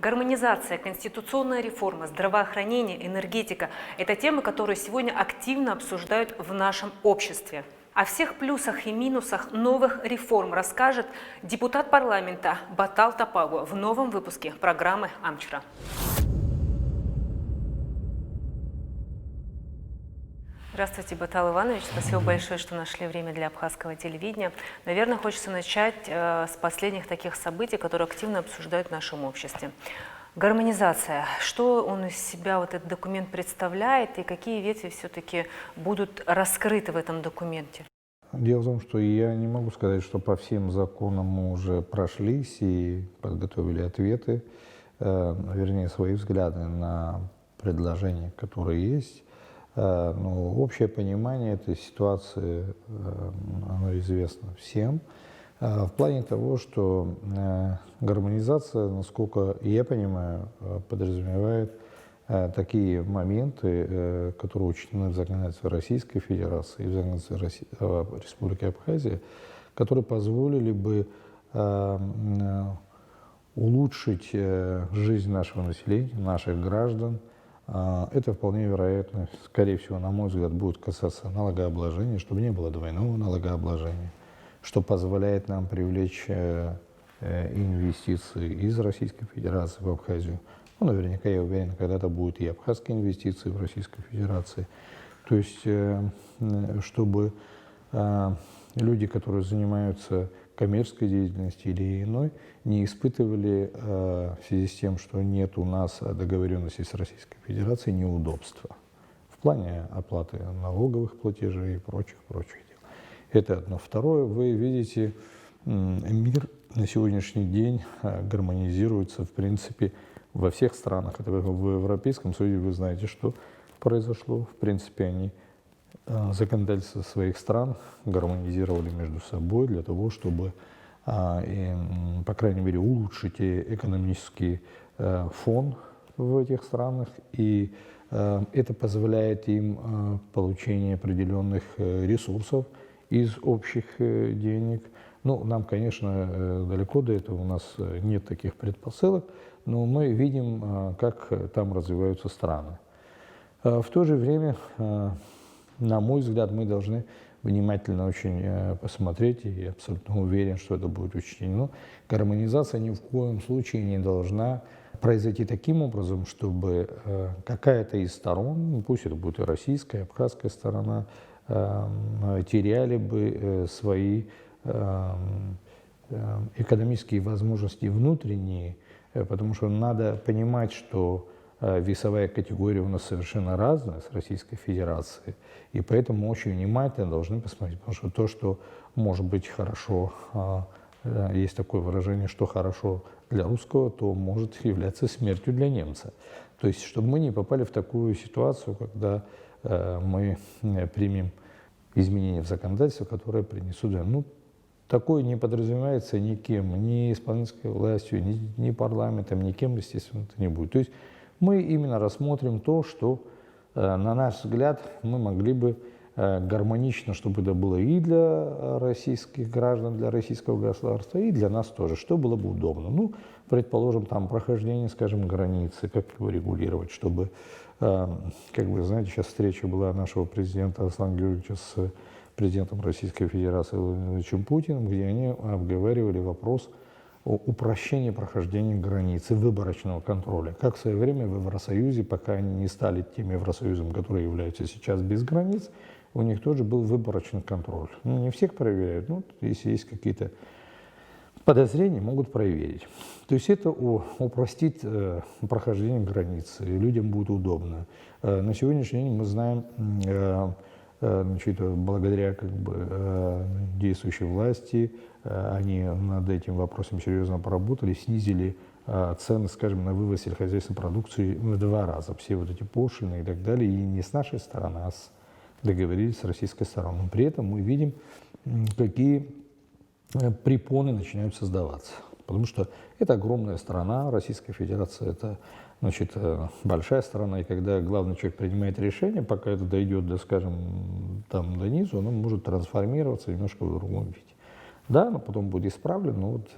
Гармонизация, конституционная реформа, здравоохранение, энергетика – это темы, которые сегодня активно обсуждают в нашем обществе. О всех плюсах и минусах новых реформ расскажет депутат парламента Батал Тапагу в новом выпуске программы «Амчра». Здравствуйте, Батал Иванович. Спасибо большое, что нашли время для абхазского телевидения. Наверное, хочется начать с последних таких событий, которые активно обсуждают в нашем обществе. Гармонизация. Что он из себя, вот этот документ, представляет и какие ветви все-таки будут раскрыты в этом документе? Дело в том, что я не могу сказать, что по всем законам мы уже прошлись и подготовили ответы, вернее, свои взгляды на предложения, которые есть. Но общее понимание этой ситуации, оно известно всем, в плане того, что гармонизация, насколько я понимаю, подразумевает такие моменты, которые учтены в законодательстве Российской Федерации и в законодательстве Республики Абхазия, которые позволили бы улучшить жизнь нашего населения, наших граждан. Это вполне вероятно, скорее всего, на мой взгляд, будет касаться налогообложения, чтобы не было двойного налогообложения, что позволяет нам привлечь инвестиции из Российской Федерации в Абхазию. Ну, наверняка, я уверен, когда-то будут и абхазские инвестиции в Российской Федерации. То есть, чтобы люди, которые занимаются коммерческой деятельностью или иной, не испытывали в связи с тем, что нет у нас договоренности с Российской Федерацией, неудобства в плане оплаты налоговых платежей и прочих дел. Это одно. Второе, вы видите, мир на сегодняшний день гармонизируется, в принципе, во всех странах. Это в Европейском Союзе вы знаете, что произошло. В принципе, они законодательство своих стран гармонизировали между собой для того, чтобы, по крайней мере, улучшить экономический фон в этих странах. И это позволяет им получение определенных ресурсов из общих денег. Ну, нам, конечно, далеко до этого, у нас нет таких предпосылок, но мы видим, как там развиваются страны. В то же время, на мой взгляд, мы должны внимательно очень посмотреть, и я абсолютно уверен, что это будет учтено. Гармонизация ни в коем случае не должна произойти таким образом, чтобы какая-то из сторон, пусть это будет и российская, и абхазская сторона, теряли бы свои экономические возможности внутренние, потому что надо понимать, что весовая категория у нас совершенно разная с Российской Федерацией, и поэтому очень внимательно должны посмотреть, потому что то, что может быть хорошо, есть такое выражение, что хорошо для русского, то может являться смертью для немца. То есть, чтобы мы не попали в такую ситуацию, когда мы примем изменения в законодательство, которые принесут. Ну, такое не подразумевается никем, ни исполнительской властью, ни парламентом, никем, естественно, это не будет. То есть мы именно рассмотрим то, что, на наш взгляд, мы могли бы гармонично, чтобы это было и для российских граждан, для российского государства, и для нас тоже, что было бы удобно. Ну, предположим, там прохождение, скажем, границы, как его регулировать, чтобы, как вы знаете, сейчас встреча была нашего президента Александра Георгиевича с президентом Российской Федерации Владимиром Путиным, где они обговаривали вопрос о упрощении прохождения границы, выборочного контроля. Как в свое время в Евросоюзе, пока они не стали тем Евросоюзом, которые являются сейчас без границ, у них тоже был выборочный контроль. Ну, не всех проверяют, но если есть какие-то подозрения, могут проверить. То есть это упростит прохождение границы, и людям будет удобно. На сегодняшний день мы знаем, значит, благодаря действующей власти, они над этим вопросом серьезно поработали, снизили цены, скажем, на вывоз сельскохозяйственной продукции в 2 раза. Все вот эти пошлины и так далее, и не с нашей стороны, а договорились с российской стороной. При этом мы видим, какие препоны начинают создаваться. Потому что это огромная страна, Российская Федерация – это, значит, большая страна, и когда главный человек принимает решение, пока это дойдет до, скажем, там, до низу, оно может трансформироваться немножко в другом виде. Да, но потом будет исправлено, но вот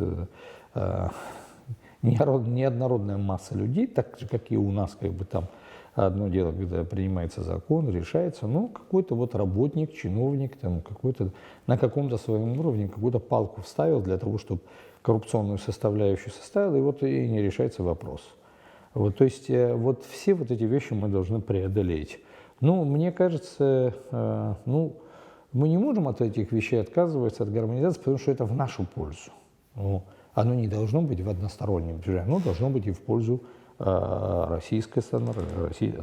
неоднородная масса людей, так же, как и у нас, как бы там одно дело, когда принимается закон, решается, но какой-то вот работник, чиновник, там какой-то на каком-то своем уровне какую-то палку вставил для того, чтобы коррупционную составляющую составил, и вот и не решается вопрос. Вот, то есть вот все вот эти вещи мы должны преодолеть. Ну, мне кажется, ну, мы не можем от этих вещей отказываться, от гармонизации, потому что это в нашу пользу. Ну, оно не должно быть в одностороннем движении, оно должно быть и в пользу российской страны,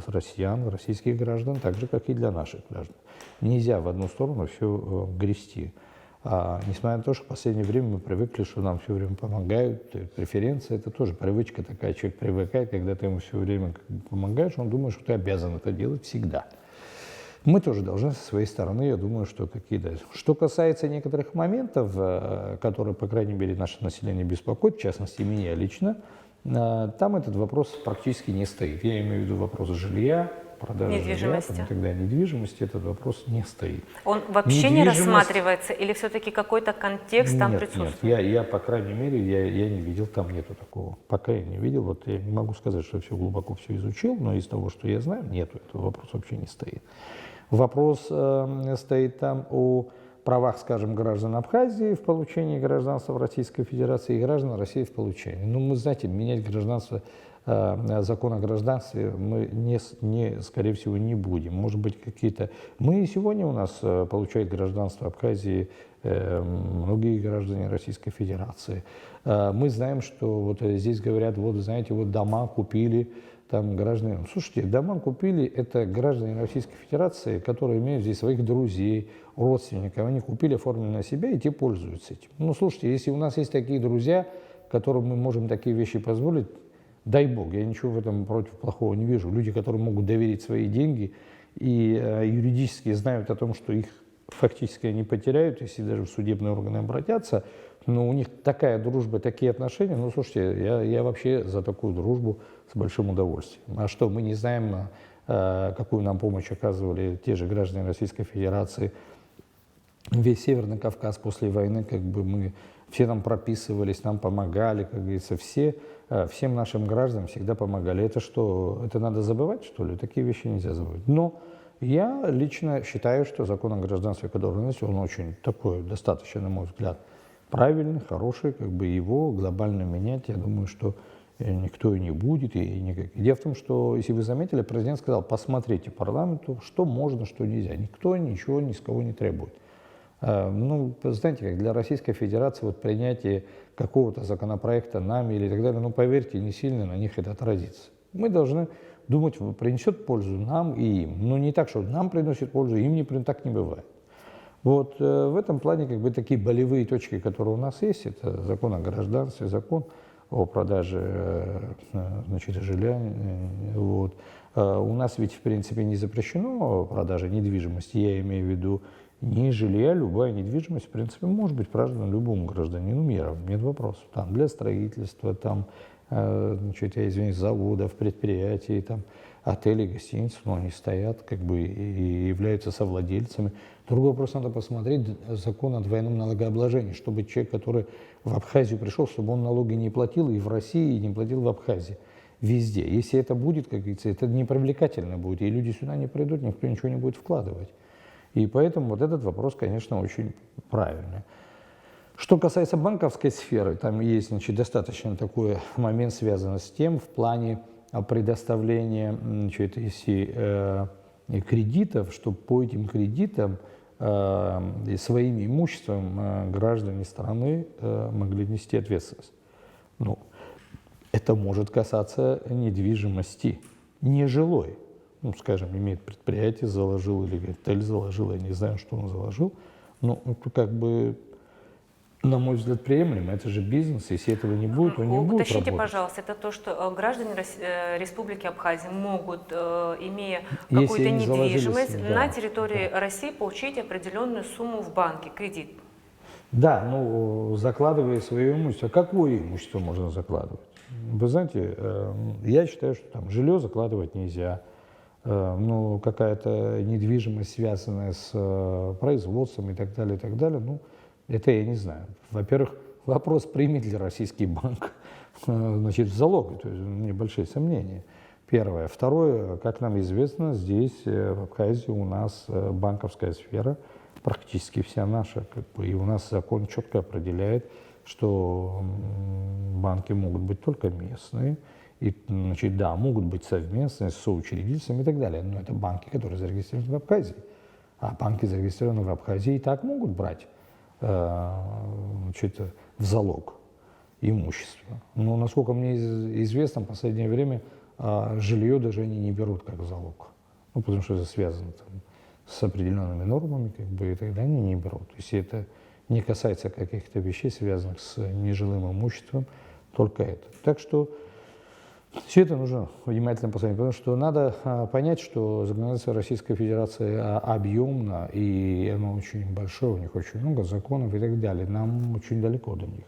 россиян, российских граждан, так же, как и для наших граждан. Нельзя в одну сторону все грести. Несмотря на то, что в последнее время мы привыкли, что нам все время помогают, преференции, это тоже привычка такая, человек привыкает, когда ты ему все время помогаешь, он думает, что ты обязан это делать всегда. Мы тоже должны со своей стороны, я думаю, что какие-то... Что касается некоторых моментов, которые, по крайней мере, наше население беспокоит, в частности, меня лично, там этот вопрос практически не стоит. Я имею в виду вопрос жилья, продажи Недвижимости. жилья, тогда недвижимости, этот вопрос не стоит. Он вообще не Недвижимость- рассматривается или все-таки какой-то контекст там присутствует? Нет, я, по крайней мере, я не видел, там нету такого. Пока я не видел, вот я не могу сказать, что я все глубоко все изучил, но из того, что я знаю, нету, этого вопрос вообще не стоит. Вопрос стоит там о правах, скажем, граждан Абхазии в получении гражданства в Российской Федерации и граждан России в получении. Ну, мы, знаете, менять гражданство, закон о гражданстве мы, скорее всего, не будем. Может быть, какие-то... Мы и сегодня у нас получают гражданство Абхазии многие граждане Российской Федерации. Мы знаем, что вот здесь говорят, вот, знаете, вот дома купили там граждане. Слушайте, дома купили, это граждане Российской Федерации, которые имеют здесь своих друзей, родственников. Они купили, оформили на себя и те пользуются этим. Ну, слушайте, если у нас есть такие друзья, которым мы можем такие вещи позволить, дай бог, я ничего в этом против плохого не вижу. Люди, которые могут доверить свои деньги и юридически знают о том, что их фактически они потеряют, если даже в судебные органы обратятся, но у них такая дружба, такие отношения, ну, слушайте, я вообще за такую дружбу с большим удовольствием. А что, мы не знаем, какую нам помощь оказывали те же граждане Российской Федерации. Весь Северный Кавказ после войны, как бы мы все там прописывались, нам помогали, как говорится, всем нашим гражданам всегда помогали. Это что, это надо забывать, что ли? Такие вещи нельзя забывать. Но я лично считаю, что закон о гражданстве, который у нас, он очень такой, достаточно, на мой взгляд, правильный, хороший, как бы его глобально менять, я думаю, что никто и не будет. Дело в том, что, если вы заметили, президент сказал, посмотрите парламенту, что можно, что нельзя. Никто ничего ни с кого не требует. Ну, знаете, как для Российской Федерации вот принятие какого-то законопроекта нами или так далее, ну, поверьте, не сильно на них это отразится. Мы должны думать, принесет пользу нам и им. Но не так, что нам приносит пользу, им не приносит, так не бывает. Вот в этом плане как бы такие болевые точки, которые у нас есть, это закон о гражданстве, закон о продаже, значит, жилья. Вот. У нас ведь, в принципе, не запрещено продажа недвижимости, я имею в виду не жилья, любая недвижимость, в принципе, может быть продана любому гражданину мира, нет вопросов. Там для строительства, там, значит, я извиняюсь, заводов, предприятий, там, отелей, гостиниц, но они стоят как бы и являются совладельцами. Другой вопрос, надо посмотреть закон о двойном налогообложении, чтобы человек, который в Абхазию пришел, чтобы он налоги не платил и в России, и не платил в Абхазии. Везде. Если это будет, как говорится, это непривлекательно будет, и люди сюда не придут, никто ничего не будет вкладывать. И поэтому вот этот вопрос, конечно, очень правильный. Что касается банковской сферы, там есть, значит, достаточно такой момент, связанный с тем, в плане предоставления, значит, если кредитов, чтобы по этим кредитам своим имуществом граждане страны могли нести ответственность. Ну, это может касаться недвижимости, нежилой. Ну, скажем, имеет предприятие, заложил, или отель заложил, я не знаю, что он заложил. Но это как бы, на мой взгляд, приемлемо. Это же бизнес, если этого не будет, он не будет работать. Уточните, пожалуйста, это то, что граждане Республики Абхазия могут, имея какую-то недвижимость, на территории России получить определенную сумму в банке, кредит? Да, ну, закладывая свое имущество. Какое имущество можно закладывать? Вы знаете, я считаю, что там жилье закладывать нельзя. Ну, какая-то недвижимость, связанная с производством и так далее, ну, это я не знаю. Во-первых, вопрос, примет ли российский банк значит, в залог. То есть у меня большие сомнения. Первое. Второе, как нам известно, здесь, в Абхазии, у нас банковская сфера практически вся наша. И у нас закон четко определяет, что банки могут быть только местные. И, значит, да, могут быть совместные с соучредительствами и так далее. Но это банки, которые зарегистрированы в Абхазии. А банки, зарегистрированные в Абхазии, и так могут брать значит, в залог имущество. Но, насколько мне известно, в последнее время жилье даже они не берут как залог. Ну, потому что это связано там, с определенными нормами, как бы, и тогда они не берут. То есть это не касается каких-то вещей, связанных с нежилым имуществом, только это. Так что все это нужно внимательно посмотреть, потому что надо понять, что законодательство Российской Федерации объемно, и оно очень большое, у них очень много законов и так далее. Нам очень далеко до них.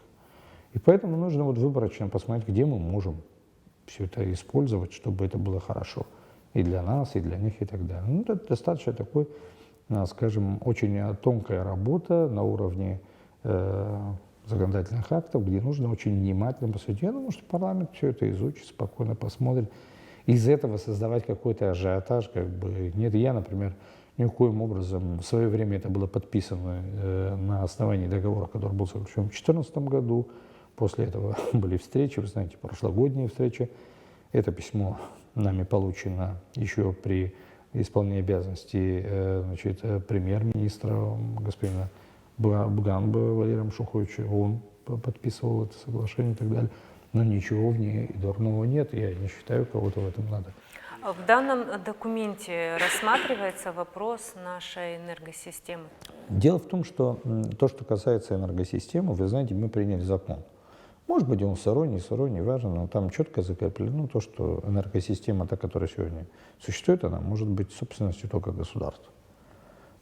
И поэтому нужно вот выборочно посмотреть, где мы можем все это использовать, чтобы это было хорошо и для нас, и для них, и так далее. Ну, это достаточно такой, скажем, очень тонкая работа на уровне законодательных актов, где нужно очень внимательно посмотреть. Я думаю, что парламент все это изучит, спокойно посмотрит. Из этого создавать какой-то ажиотаж, как бы, нет. Я, например, никоим образом, в свое время это было подписано на основании договора, который был заключен в 2014 году. После этого были встречи, вы знаете, прошлогодние встречи. Это письмо нами получено еще при исполнении обязанностей значит, премьер-министра господина Буганба Валерия Шуховича. Он подписывал это соглашение и так далее. Но ничего в ней дурного нет, я не считаю, кого-то в этом надо. В данном документе рассматривается вопрос нашей энергосистемы? Дело в том, что то, что касается энергосистемы, вы знаете, мы приняли закон. Может быть, он сырой, не сырой, не важно, но там четко закреплено то, что энергосистема, та, которая сегодня существует, она может быть собственностью только государства.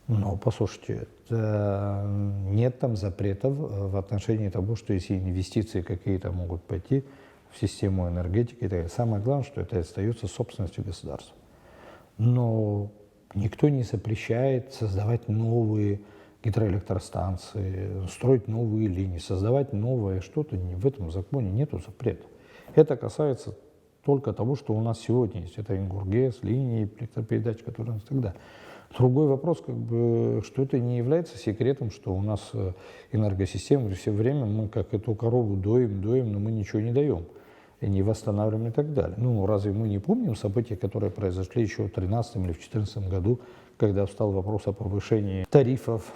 Но, послушайте, нет там запретов в отношении того, что если инвестиции какие-то могут пойти в систему энергетики, то самое главное, что это остается собственностью государства. Но никто не запрещает создавать новые гидроэлектростанции, строить новые линии, создавать новое что-то. В этом законе нету запрета. Это касается только того, что у нас сегодня есть. Это Ингургес, линии электропередач, которые у нас тогда. Другой вопрос, как бы, что это не является секретом, что у нас энергосистема все время, мы как эту корову доим, но мы ничего не даем, и не восстанавливаем и так далее. Ну, разве мы не помним события, которые произошли еще в 2013 или в 2014 году, когда встал вопрос о повышении тарифов,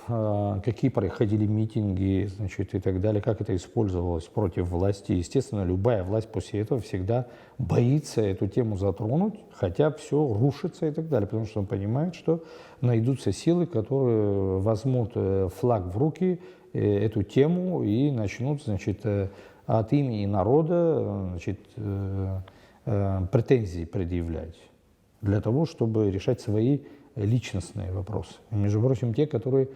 какие проходили митинги, значит, и так далее, как это использовалось против власти. Естественно, любая власть после этого всегда боится эту тему затронуть, хотя все рушится и так далее, потому что он понимает, что найдутся силы, которые возьмут флаг в руки, эту тему, и начнут, значит, от имени народа, значит, претензии предъявлять для того, чтобы решать свои личностные вопросы. Между прочим, те, которые,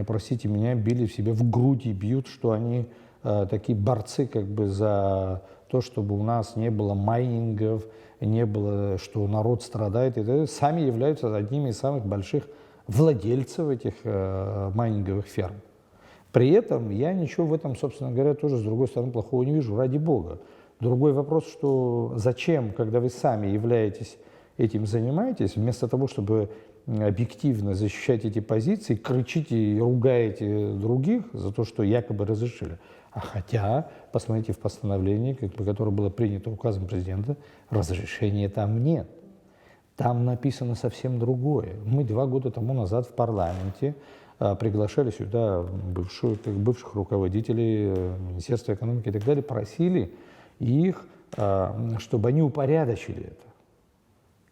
простите меня, били в себя в грудь и бьют, что они такие борцы как бы за то, чтобы у нас не было майнингов, не было, что народ страдает, и это сами являются одними из самых больших владельцев этих майнинговых ферм. При этом я ничего в этом, собственно говоря, тоже, с другой стороны, плохого не вижу, ради бога. Другой вопрос, что зачем, когда вы сами являетесь этим занимаетесь, вместо того, чтобы объективно защищать эти позиции, кричите и ругаете других за то, что якобы разрешили. А хотя, посмотрите в постановлении, которое было принято указом президента, разрешения там нет. Там написано совсем другое. Мы 2 года тому назад в парламенте приглашали сюда бывших руководителей Министерства экономики и так далее, просили их, чтобы они упорядочили это.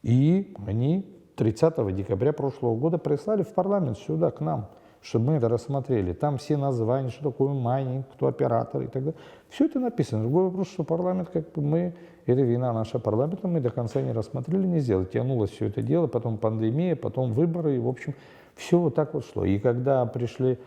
И они 30 декабря прошлого года прислали в парламент сюда, к нам, чтобы мы это рассмотрели. Там все названия, что такое майнинг, кто оператор и так далее. Все это написано. Другой вопрос, что парламент, как бы мы, это вина наша парламента, мы до конца не рассмотрели, не сделали. Тянулось все это дело, потом пандемия, потом выборы, и, в общем, все вот так вот шло. И когда пришли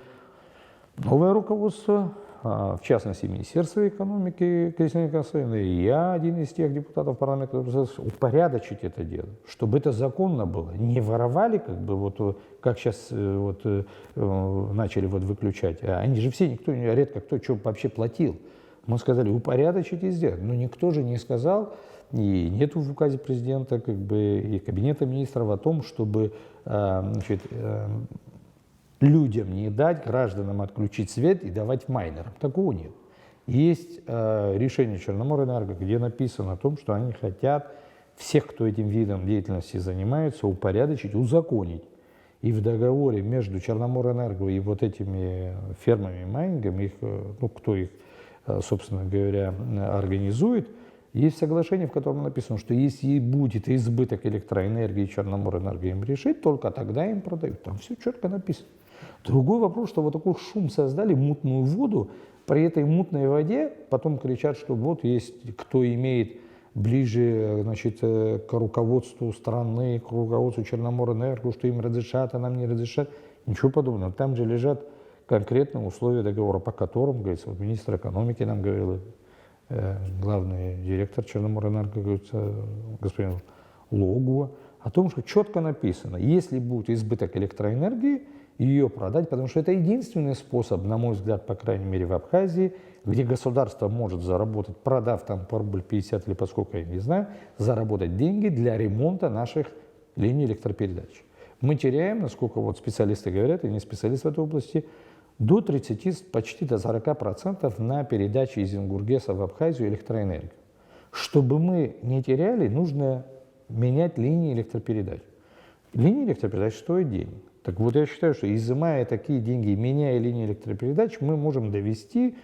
новое руководство, в частности, Министерство экономики, Кристина Константиновна, и я один из тех депутатов парламента, который сказал, упорядочить это дело, чтобы это законно было. Не воровали, как бы, вот, как сейчас начали выключать. Они же все, редко кто что вообще платил. Мы сказали упорядочить и сделать. Но никто же не сказал, и нет в указе президента как бы, и кабинета министров о том, чтобы людям не дать, гражданам отключить свет и давать майнерам. Такого нет. Есть решение Черноморэнерго, где написано о том, что они хотят всех, кто этим видом деятельности занимается, упорядочить, узаконить. И в договоре между Черноморэнерго и вот этими фермами майнингами, их, ну, кто их, собственно говоря, организует, есть соглашение, в котором написано, что если будет избыток электроэнергии, Черноморэнерго им решит, только тогда им продают. Там все четко написано. Другой вопрос, что вот такой шум создали, мутную воду, при этой мутной воде потом кричат, что вот есть кто имеет ближе, значит, к руководству страны, к руководству Черноморэнерго, что им разрешат, а нам не разрешат. Ничего подобного. Там же лежат конкретные условия договора, по которым, говорится, вот министр экономики нам говорил, главный директор Черноморэнерго, говорится, господин Логуа, о том, что четко написано, если будет избыток электроэнергии, ее продать, потому что это единственный способ, на мой взгляд, по крайней мере в Абхазии, где государство может заработать, продав там по рубль 50 или поскольку, я не знаю, заработать деньги для ремонта наших линий электропередач. Мы теряем, насколько вот специалисты говорят, и не специалисты в этой области, до 30, почти до 40% на передаче из Ингургеса в Абхазию электроэнергию. Чтобы мы не теряли, нужно менять линии электропередач. Линии электропередач стоят денег. Так вот я считаю, что изымая такие деньги, меняя линии электропередач, мы можем довести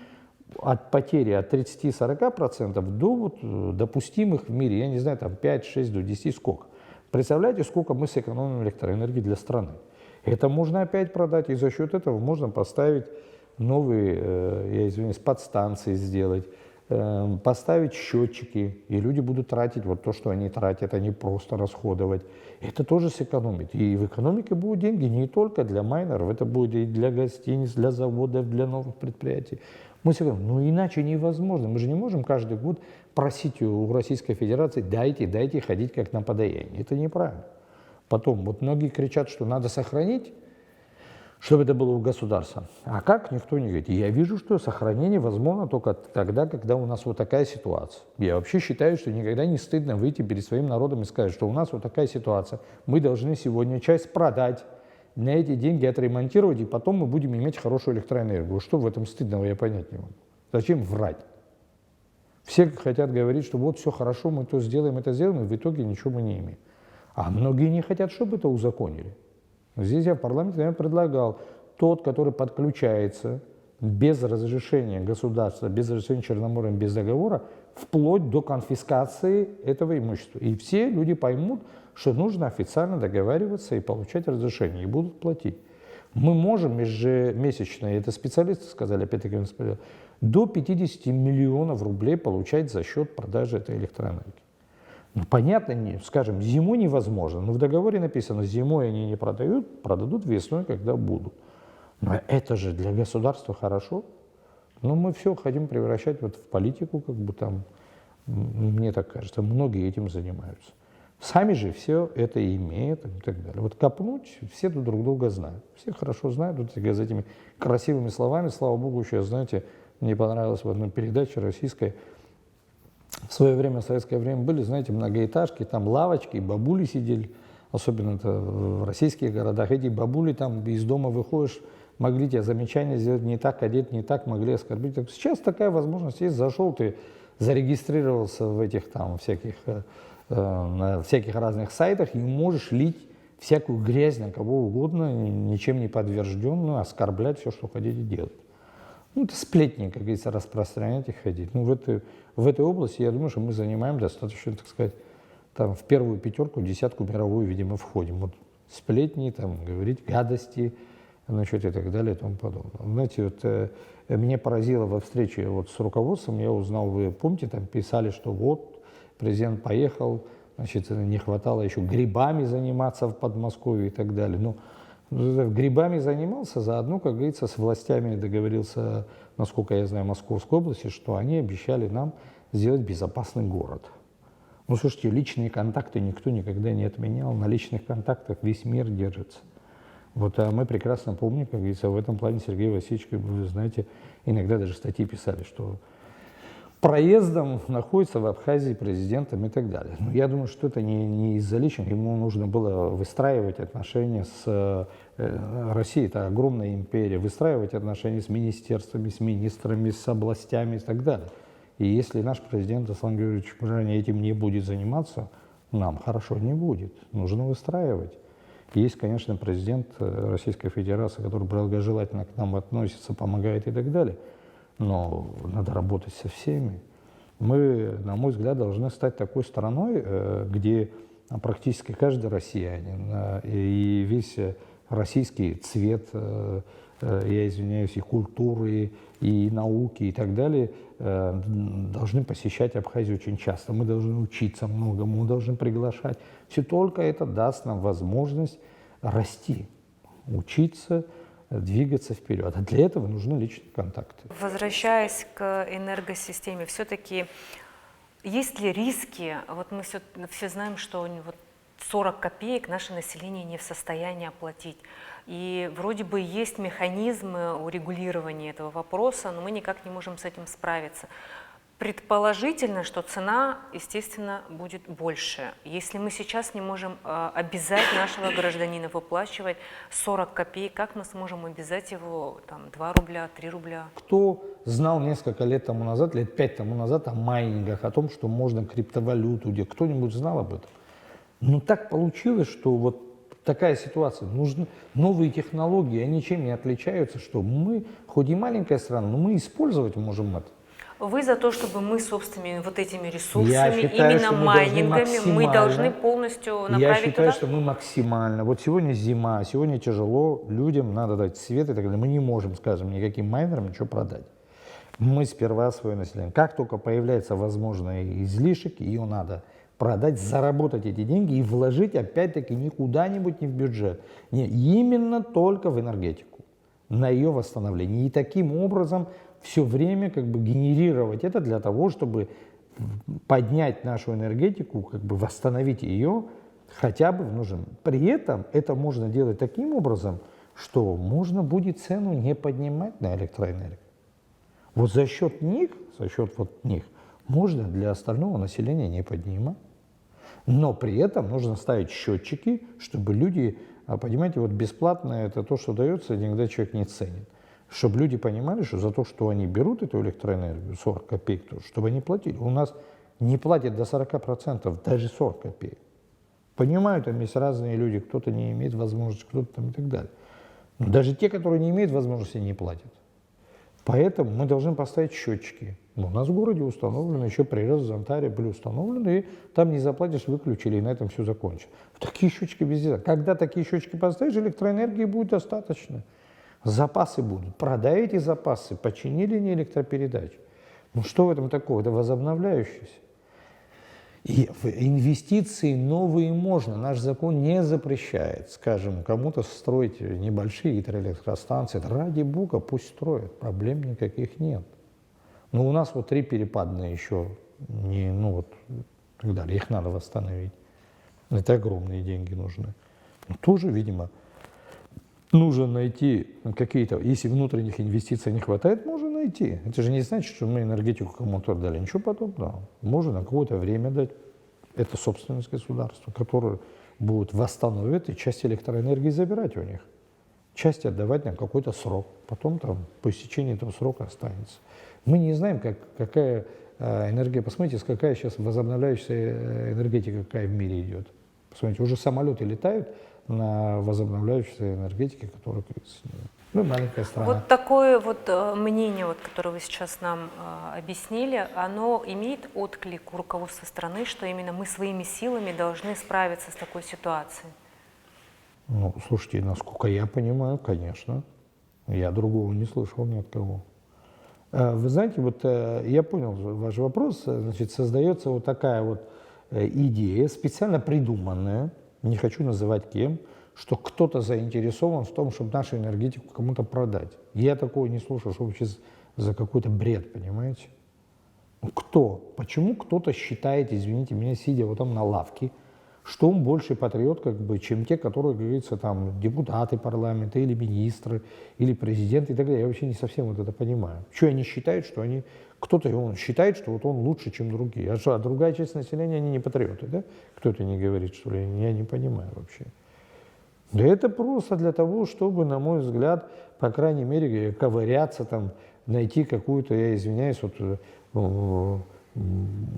от потери от 30-40% до вот допустимых в мире, я не знаю, там 5, 6, до 10 сколько. Представляете, сколько мы сэкономим электроэнергии для страны. Это можно опять продать, и за счет этого можно поставить новые, я извиняюсь, подстанции сделать, поставить счетчики, и люди будут тратить вот то, что они тратят, а не просто расходовать. Это тоже сэкономит. И в экономике будут деньги не только для майнеров, это будет и для гостиниц, для заводов, для новых предприятий. Мы сэкономим. Но иначе невозможно. Мы же не можем каждый год просить у Российской Федерации дайте ходить как на подаяние. Это неправильно. Потом, вот многие кричат, что надо сохранить, чтобы это было у государства. А как, никто не говорит. И я вижу, что сохранение возможно только тогда, когда у нас вот такая ситуация. Я вообще считаю, что никогда не стыдно выйти перед своим народом и сказать, что у нас вот такая ситуация. Мы должны сегодня часть продать, на эти деньги отремонтировать, и потом мы будем иметь хорошую электроэнергию. Что в этом стыдного, я понять не могу. Зачем врать? Все хотят говорить, что вот все хорошо, мы то сделаем, это сделаем, и в итоге ничего мы не имеем. А многие не хотят, чтобы это узаконили. Здесь я в парламенте, наверное, предлагал тот, который подключается без разрешения государства, без разрешения Черноморэнерго, без договора, вплоть до конфискации этого имущества. И все люди поймут, что нужно официально договариваться и получать разрешение, и будут платить. Мы можем ежемесячно, и это специалисты сказали, опять-таки, до 50 миллионов рублей получать за счет продажи этой электроэнергии. Ну, понятно, скажем, зимой невозможно, но в договоре написано, зимой они не продают, продадут весной, когда будут. Но это же для государства хорошо. Но мы все хотим превращать вот в политику, как бы там, мне так кажется, многие этим занимаются. Сами же все это имеют и так далее. Вот копнуть, все тут друг друга знают. Все хорошо знают вот за этими красивыми словами. Слава богу, еще, знаете, мне понравилось в одной передаче российской, в свое время, в советское время были, знаете, многоэтажки, там лавочки, бабули сидели, особенно это в российских городах. Эти бабули там из дома выходишь, могли тебе замечания сделать не так, одеть не так, могли оскорбить. Сейчас такая возможность есть, зашел ты, зарегистрировался в этих там на всяких разных сайтах и можешь лить всякую грязь на кого угодно, ничем не подтвержденную, оскорблять, все, что хотите делать. Ну, это сплетни, как говорится, распространять и ходить. Ну, в этой области, я думаю, что мы занимаем достаточно, так сказать, там, в первую пятерку, десятку мировую, видимо, входим. Вот сплетни, там, говорить гадости, значит, и так далее, и тому подобное. Знаете, вот меня поразило во встрече вот с руководством, я узнал, вы помните, там писали, что вот президент поехал, значит, не хватало еще грибами заниматься в Подмосковье и так далее. Ну, грибами занимался, заодно, как говорится, с властями договорился, насколько я знаю, Московской области, что они обещали нам сделать безопасный город. Ну, слушайте, личные контакты никто никогда не отменял, на личных контактах весь мир держится. Вот, а мы прекрасно помним, как говорится, в этом плане Сергей Васильевич, вы знаете, иногда даже статьи писали, что проездом находится в Абхазии президентом и так далее. Но я думаю, что это не из-за личных. Ему нужно было выстраивать отношения с Россией. Это огромная империя. Выстраивать отношения с министерствами, с министрами, с областями и так далее. И если наш президент Аслан Георгиевич Мирзоян этим не будет заниматься, нам хорошо не будет. Нужно выстраивать. Есть, конечно, президент Российской Федерации, который благожелательно к нам относится, помогает и так далее. Но надо работать со всеми. Мы, на мой взгляд, должны стать такой страной, где практически каждый россиянин и весь российский цвет, я извиняюсь, и культуры, и науки, и так далее, должны посещать Абхазию очень часто. Мы должны учиться многому, мы должны приглашать. Все только это даст нам возможность расти, учиться, двигаться вперед. А для этого нужны личные контакты. Возвращаясь к энергосистеме, все-таки есть ли риски? Вот мы все знаем, что вот 40 копеек наше население не в состоянии оплатить. И вроде бы есть механизмы урегулирования этого вопроса, но мы никак не можем с этим справиться. Предположительно, что цена, естественно, будет больше. Если мы сейчас не можем обязать нашего гражданина выплачивать 40 копеек, как мы сможем обязать его 2 рубля, 3 рубля? Кто знал несколько лет тому назад, лет 5 тому назад о майнингах, о том, что можно криптовалюту делать? Кто-нибудь знал об этом? Но так получилось, что вот такая ситуация. Нужны новые технологии, они чем не отличаются, что мы, хоть и маленькая страна, но мы использовать можем это. Вы за то, чтобы мы собственными вот этими ресурсами, именно майнингами, мы должны полностью направить Я считаю, туда? что мы максимально. Вот сегодня зима, сегодня тяжело, людям надо дать свет и так далее. Мы не можем, скажем, никаким майнерам ничего продать. Мы сперва свое население. Как только появляется возможный излишек, ее надо продать, заработать эти деньги и вложить, опять-таки, не куда-нибудь, не в бюджет. Не, именно только в энергетику, на ее восстановление. И таким образом все время генерировать это для того, чтобы поднять нашу энергетику, восстановить ее хотя бы в нужном. При этом это можно делать таким образом, что можно будет цену не поднимать на электроэнергию. Вот за счет них можно для остального населения не поднимать. Но при этом нужно ставить счетчики, чтобы люди, понимаете, вот бесплатно это то, что дается, никогда человек не ценит. Чтобы люди понимали, что за то, что они берут эту электроэнергию, 40 копеек, чтобы они платили. У нас не платят до 40%, даже 40 копеек. Понимаю, там есть разные люди, кто-то не имеет возможности, кто-то там и так далее. Но даже те, которые не имеют возможности, не платят. Поэтому мы должны поставить счетчики. У нас в городе установлены, еще при Росзонтаре были установлены, и там не заплатишь, выключили, и на этом все закончится. Такие счетчики везде. Когда такие счетчики поставишь, электроэнергии будет достаточно. Запасы будут. Продай эти запасы, починили не электропередачи. Ну что в этом такого? Это возобновляющееся. И в инвестиции новые можно. Наш закон не запрещает, скажем, кому-то строить небольшие гидроэлектростанции. Это ради бога, пусть строят, проблем никаких нет. Но у нас вот 3 перепадные еще, так далее, их надо восстановить. Это огромные деньги нужны. Но тоже, видимо, нужно найти какие-то, если внутренних инвестиций не хватает, можно найти. Это же не значит, что мы энергетику кому-то отдали. Ничего подобного. Можно на какое-то время дать. Это собственность государства, которое будет восстановить и часть электроэнергии забирать у них. Часть отдавать на какой-то срок. Потом по истечении этого срока останется. Мы не знаем, какая энергия. Посмотрите, какая сейчас возобновляющаяся энергетика, какая в мире идет. Посмотрите, уже самолеты летают на возобновляющейся энергетике, которая, маленькая страна. Вот такое мнение, которое вы сейчас нам объяснили, оно имеет отклик у руководства страны, что именно мы своими силами должны справиться с такой ситуацией? Слушайте, насколько я понимаю, конечно. Я другого не слышал ни от кого. Вы знаете, я понял ваш вопрос. Значит, создается вот такая идея, специально придуманная, не хочу называть кем, что кто-то заинтересован в том, чтобы нашу энергетику кому-то продать. Я такого не слушал, что вообще за какой-то бред, понимаете? Кто? Почему кто-то считает, извините меня, сидя там на лавке, что он больше патриот, как бы, чем те, которые, как говорится, там, депутаты парламента, или министры, или президенты и так далее. Я вообще не совсем вот это понимаю. Что они считают, что они... Кто-то он считает, что вот он лучше, чем другие. А что, а другая часть населения, они не патриоты, да? Кто-то не говорит, что ли? Я не понимаю вообще. Да это просто для того, чтобы, на мой взгляд, по крайней мере, ковыряться там, найти какую-то, я извиняюсь, вот,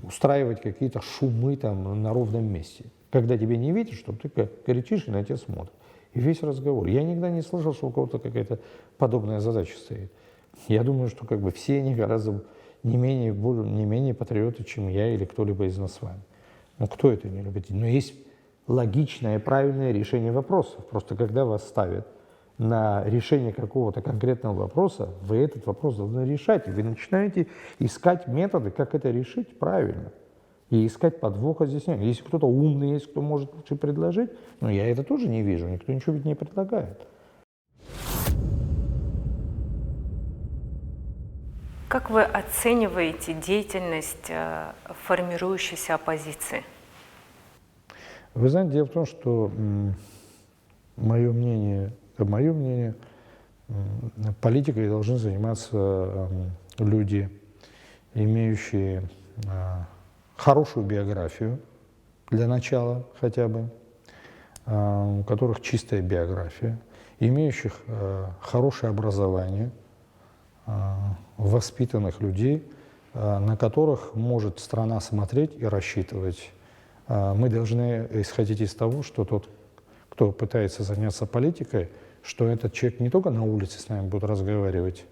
устраивать какие-то шумы там на ровном месте. Когда тебя не видят, чтобы ты кричишь и на тебя смотрят. И весь разговор. Я никогда не слышал, что у кого-то какая-то подобная задача стоит. Я думаю, что как бы все они гораздо не менее патриоты, чем я или кто-либо из нас с вами. Ну кто это не любит? Но есть логичное и правильное решение вопросов. Просто когда вас ставят на решение какого-то конкретного вопроса, вы этот вопрос должны решать. И вы начинаете искать методы, как это решить правильно. И искать подвох, разъяснения. Если кто-то умный есть, кто может лучше предложить, но я это тоже не вижу, никто ничего ведь не предлагает. Как вы оцениваете деятельность формирующейся оппозиции? Вы знаете, дело в том, что мое мнение, политикой должны заниматься люди, имеющие хорошую биографию, для начала хотя бы, у которых чистая биография, имеющих хорошее образование, воспитанных людей, на которых может страна смотреть и рассчитывать. Мы должны исходить из того, что тот, кто пытается заняться политикой, что этот человек не только на улице с нами будет разговаривать,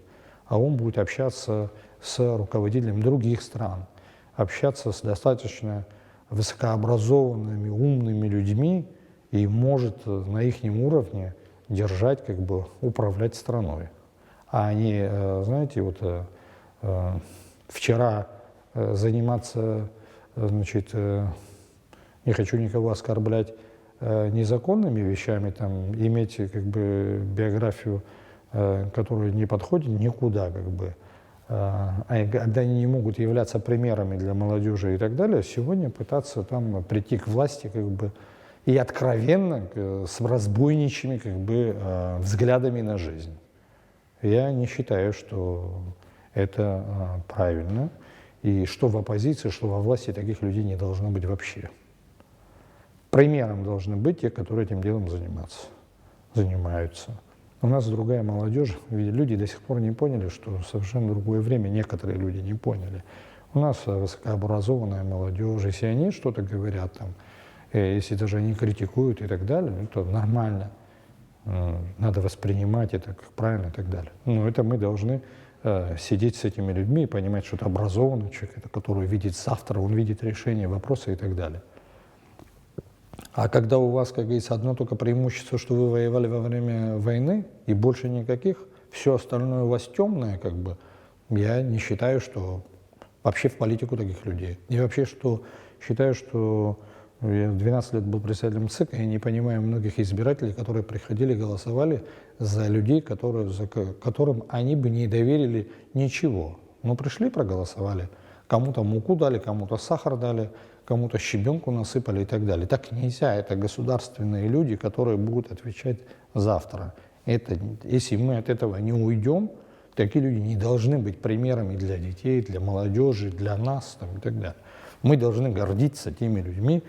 а он будет общаться с руководителями других стран, общаться с достаточно высокообразованными, умными людьми и может на их уровне держать, как бы управлять страной. А не, знаете, вот вчера заниматься, значит, не хочу никого оскорблять, незаконными вещами, там, иметь как бы биографию, которая не подходит никуда, как бы, когда они не могут являться примерами для молодежи и так далее, сегодня пытаться там прийти к власти как бы и откровенно с разбойничьими как бы взглядами на жизнь. Я не считаю, что это правильно, и что в оппозиции, что во власти таких людей не должно быть вообще. Примером должны быть те, которые этим делом занимаются. У нас другая молодежь, люди до сих пор не поняли, что совершенно другое время, некоторые люди не поняли. У нас высокообразованная молодежь, если они что-то говорят, там, если даже они критикуют и так далее, ну, то нормально, надо воспринимать это как правильно и так далее. Но это мы должны сидеть с этими людьми и понимать, что это образованный человек, это который видит завтра, он видит решение вопроса и так далее. А когда у вас, как говорится, одно только преимущество, что вы воевали во время войны, и больше никаких, все остальное у вас темное, как бы, я не считаю, что вообще в политику таких людей. И вообще, что считаю, что я 12 лет был председателем ЦИК, и я не понимаю многих избирателей, которые приходили, голосовали за людей, которым они бы не доверили ничего. Но пришли, проголосовали. Кому-то муку дали, кому-то сахар дали, кому-то щебенку насыпали и так далее. Так нельзя. Это государственные люди, которые будут отвечать завтра. Если мы от этого не уйдем, такие люди не должны быть примерами для детей, для молодежи, для нас там, и так далее. Мы должны гордиться теми людьми,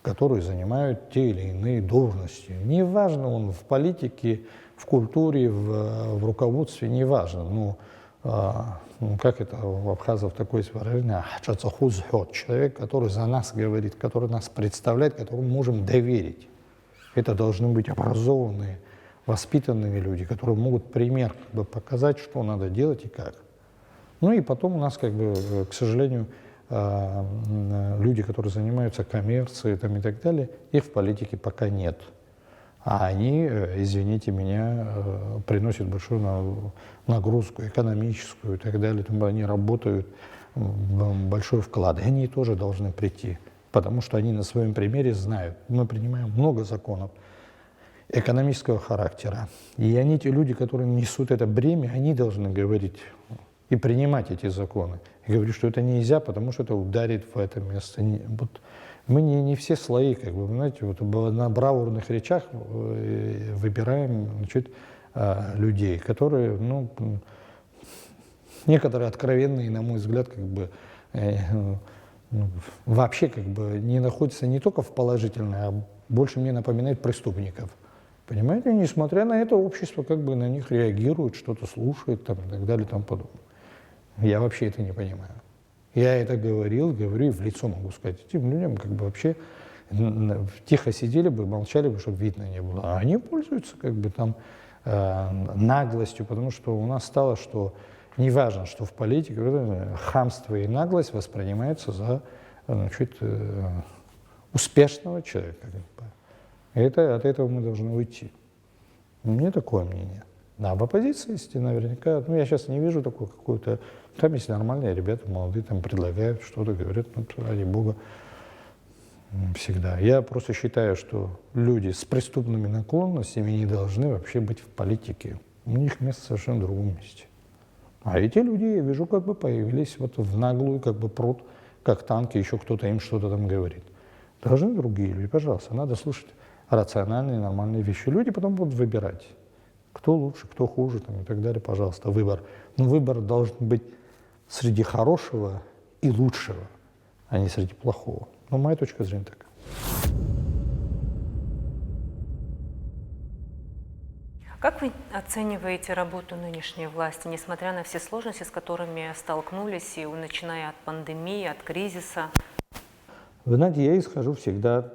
которые занимают те или иные должности. Неважно, он в политике, в культуре, в руководстве, неважно. Ну, как это у абхазов такое выражение, человек, который за нас говорит, который нас представляет, которому можем доверить. Это должны быть образованные, воспитанные люди, которые могут пример как бы, показать, что надо делать и как. Ну и потом у нас, как бы, к сожалению, люди, которые занимаются коммерцией там, и так далее, их в политике пока нет. А они, извините меня, приносят большую нагрузку экономическую и так далее. Они работают большой вклад. И они тоже должны прийти, потому что они на своем примере знают. Мы принимаем много законов экономического характера. И они, те люди, которые несут это бремя, они должны говорить и принимать эти законы. Я говорю, что это нельзя, потому что это ударит в это место. Вот Мы не все слои, как бы, знаете, вот на бравурных речах выбираем, значит, людей, которые, ну, некоторые откровенные, на мой взгляд, как бы, ну, вообще как бы не находятся не только в положительной, а больше мне напоминают преступников. Понимаете, несмотря на это, общество как бы на них реагирует, что-то слушает там, и так далее и тому подобное. Я вообще это не понимаю. Я это говорю и в лицо могу сказать. Этим людям как бы вообще тихо сидели бы, молчали бы, чтобы видно не было. А они пользуются как бы там наглостью, потому что у нас стало, что неважно, что в политике хамство и наглость воспринимаются за, значит, успешного человека. Как бы. От этого мы должны уйти. У меня такое мнение. А в оппозиции есть наверняка, ну я сейчас не вижу такой какой-то, там есть нормальные ребята, молодые, там предлагают что-то, говорят, ну ради бога, всегда. Я просто считаю, что люди с преступными наклонностями не должны вообще быть в политике. У них место совершенно в другом месте. А эти люди, я вижу, как бы появились вот в наглую, как бы пруд, как танки, еще кто-то им что-то там говорит. Должны другие люди, пожалуйста, надо слушать рациональные, нормальные вещи. Люди потом будут выбирать, кто лучше, кто хуже, там, и так далее, пожалуйста, выбор. Но выбор должен быть среди хорошего и лучшего, а не среди плохого. Но моя точка зрения такая. Как вы оцениваете работу нынешней власти, несмотря на все сложности, с которыми столкнулись, и начиная от пандемии, от кризиса? Вы знаете, я исхожу всегда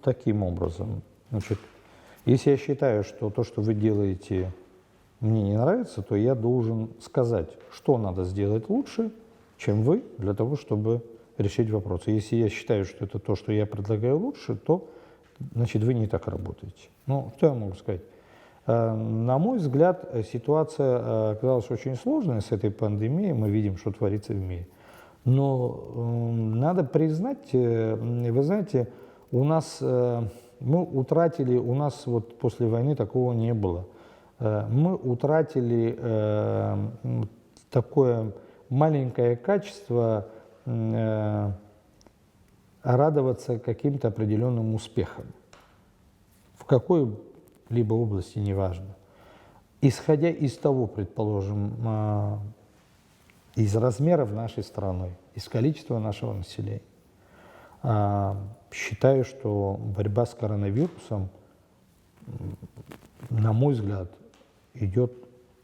таким образом. Значит, если я считаю, что то, что вы делаете, мне не нравится, то я должен сказать, что надо сделать лучше, чем вы, для того, чтобы решить вопрос. Если я считаю, что это то, что я предлагаю лучше, то, значит, вы не так работаете. Ну, что я могу сказать? На мой взгляд, ситуация оказалась очень сложной с этой пандемией. Мы видим, что творится в мире. Но надо признать, вы знаете, у нас мы утратили, у нас вот после войны такого не было. Мы утратили такое маленькое качество радоваться каким-то определенным успехам. В какой-либо области, неважно. Исходя из того, предположим, из размеров нашей страны, из количества нашего населения, считаю, что борьба с коронавирусом, на мой взгляд, идет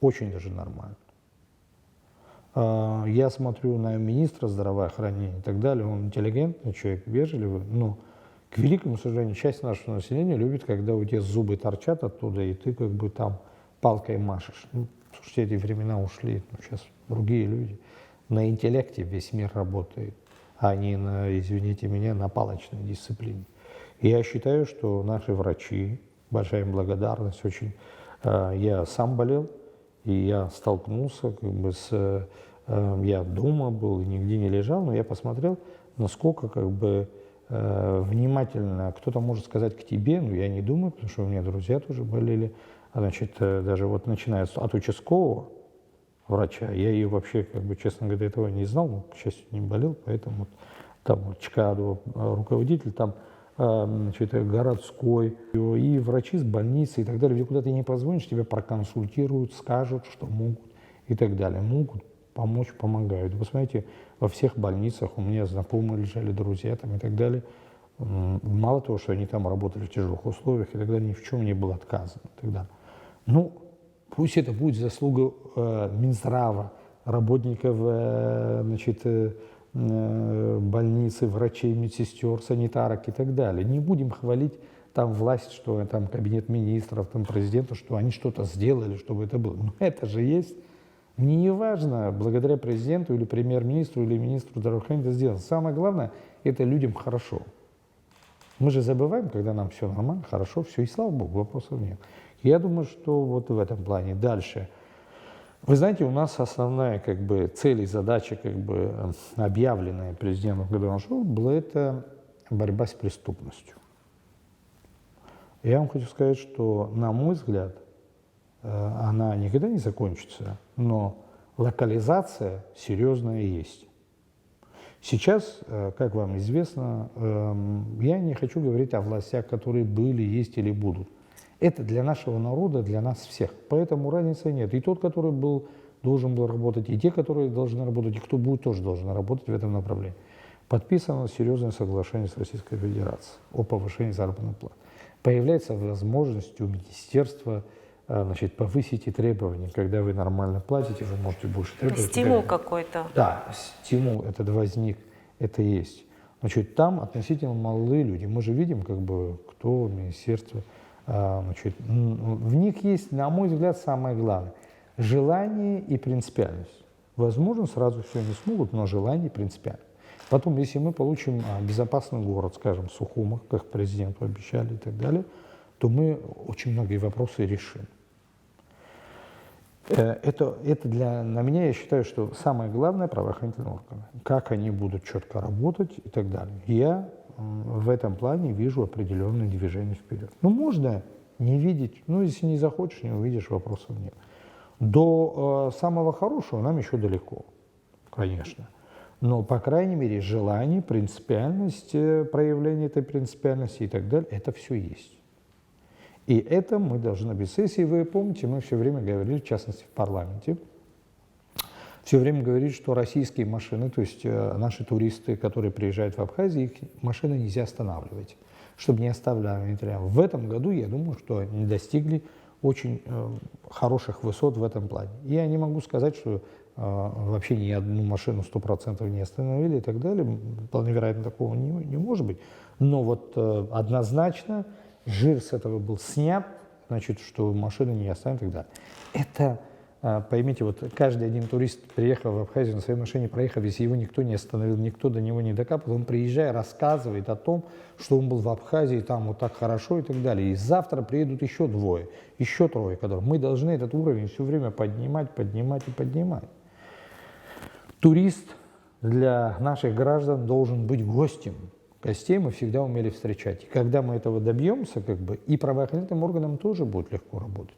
очень даже нормально. Я смотрю на министра здравоохранения и так далее, он интеллигентный человек, вежливый, но, к великому сожалению, часть нашего населения любит, когда у тебя зубы торчат оттуда, и ты как бы там палкой машешь. Ну, слушайте, эти времена ушли, ну, сейчас другие люди. На интеллекте весь мир работает, а не на, извините меня, на палочной дисциплине. И я считаю, что наши врачи, большая им благодарность, очень. Я сам болел, и я столкнулся как бы с... Я дома был и нигде не лежал, но я посмотрел, насколько как бы внимательно кто-то может сказать к тебе, но я не думаю, потому что у меня друзья тоже болели. Значит, даже вот начиная от участкового врача, я ее вообще, как бы, честно говоря, этого не знал, но, к счастью, не болел, поэтому вот, там вот, ЧКАДО, руководитель, там, значит, городской, и врачи с больницы и так далее, где куда ты не позвонишь, тебя проконсультируют, скажут, что могут и так далее. Могут помочь, помогают. Вы посмотрите, во всех больницах у меня знакомые лежали, друзья там и так далее. Мало того, что они там работали в тяжелых условиях и так далее, ни в чем не было отказано и так далее. Ну, пусть это будет заслуга Минздрава, работников, значит, больницы, врачей, медсестер, санитарок и так далее. Не будем хвалить там власть, что там кабинет министров, там президента, что они что-то сделали, чтобы это было. Но это же есть. Мне не важно, благодаря президенту или премьер-министру или министру здравоохранения это сделано. Самое главное, это людям хорошо. Мы же забываем, когда нам все нормально, хорошо, все, и слава богу, вопросов нет. Я думаю, что вот в этом плане. Дальше. Вы знаете, у нас основная как бы, цель и задача, как бы, объявленная президентом, когда он шел, была это борьба с преступностью. Я вам хочу сказать, что, на мой взгляд, она никогда не закончится, но локализация серьезная есть. Сейчас, как вам известно, я не хочу говорить о властях, которые были, есть или будут. Это для нашего народа, для нас всех. Поэтому разницы нет. И тот, который должен был работать, и те, которые должны работать, и кто будет, тоже должны работать в этом направлении. Подписано серьезное соглашение с Российской Федерацией о повышении заработной платы. Появляется возможность у министерства повысить и требования. Когда вы нормально платите, вы можете больше требовать. Стимул какой-то. Да, стимул этот возник, это есть. Там относительно молодые люди. Мы же видим, кто министерство. В них есть, на мой взгляд, самое главное – желание и принципиальность. Возможно, сразу все не смогут, но желание и принципиальность. Потом, если мы получим безопасный город, скажем, Сухумах, как президенту обещали и так далее, то мы очень многие вопросы решим. На меня, я считаю, что самое главное – правоохранительные органы. Как они будут четко работать и так далее. Я в этом плане вижу определенные движения вперед. Можно не видеть, если не захочешь, не увидишь, вопросов нет. До самого хорошего нам еще далеко, конечно. Но, по крайней мере, желание, принципиальность, проявление этой принципиальности и так далее – это все есть. И это мы должны быть. Если вы помните, мы все время говорили, в частности в парламенте, все время говорили, что российские машины, то есть наши туристы, которые приезжают в Абхазию, их машины нельзя останавливать, чтобы не оставляли материал. В этом году, я думаю, что они достигли очень хороших высот в этом плане. Я не могу сказать, что вообще ни одну машину 100% не остановили и так далее. Вполне вероятно, такого не может быть. Но однозначно жир с этого был снят, что машины не останут и так далее. Это, поймите, каждый один турист, приехал в Абхазию на своей машине, проехав, если его никто не остановил, никто до него не докапывал, он, приезжая, рассказывает о том, что он был в Абхазии, там так хорошо и так далее. И завтра приедут еще двое, еще трое, которые мы должны этот уровень все время поднимать. Турист для наших граждан должен быть гостем. Гостей мы всегда умели встречать. И когда мы этого добьемся, и правоохранительным органам тоже будет легко работать.